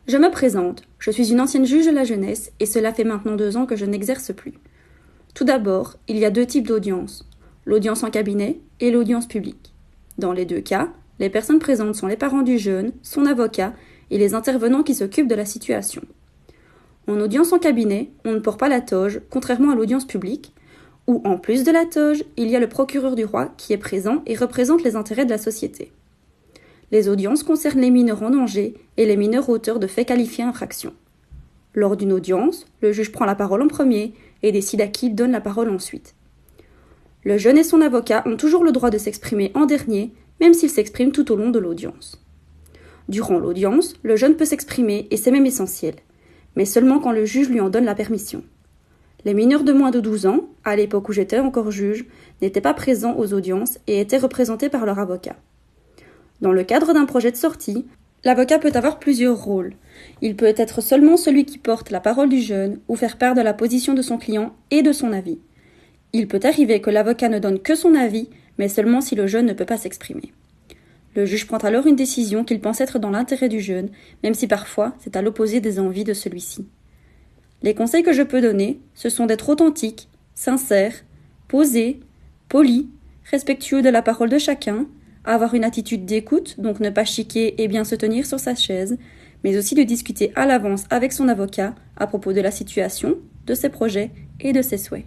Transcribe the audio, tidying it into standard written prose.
Je me présente, je suis une ancienne juge de la jeunesse et cela fait maintenant 2 ans que je n'exerce plus. Tout d'abord, il y a 2 types d'audience, l'audience en cabinet et l'audience publique. Dans les 2 cas, les personnes présentes sont les parents du jeune, son avocat et les intervenants qui s'occupent de la situation. En audience en cabinet, on ne porte pas la toge, contrairement à l'audience publique, où en plus de la toge, il y a le procureur du roi qui est présent et représente les intérêts de la société. Les audiences concernent les mineurs en danger et les mineurs auteurs de faits qualifiés infraction. Lors d'une audience, le juge prend la parole en premier et décide à qui il donne la parole ensuite. Le jeune et son avocat ont toujours le droit de s'exprimer en dernier, même s'ils s'expriment tout au long de l'audience. Durant l'audience, le jeune peut s'exprimer et c'est même essentiel, mais seulement quand le juge lui en donne la permission. Les mineurs de moins de 12 ans, à l'époque où j'étais encore juge, n'étaient pas présents aux audiences et étaient représentés par leur avocat. Dans le cadre d'un projet de sortie, l'avocat peut avoir plusieurs rôles. Il peut être seulement celui qui porte la parole du jeune ou faire part de la position de son client et de son avis. Il peut arriver que l'avocat ne donne que son avis, mais seulement si le jeune ne peut pas s'exprimer. Le juge prend alors une décision qu'il pense être dans l'intérêt du jeune, même si parfois c'est à l'opposé des envies de celui-ci. Les conseils que je peux donner, ce sont d'être authentique, sincère, posé, poli, respectueux de la parole de chacun, avoir une attitude d'écoute, donc ne pas chiquer et bien se tenir sur sa chaise, mais aussi de discuter à l'avance avec son avocat à propos de la situation, de ses projets et de ses souhaits.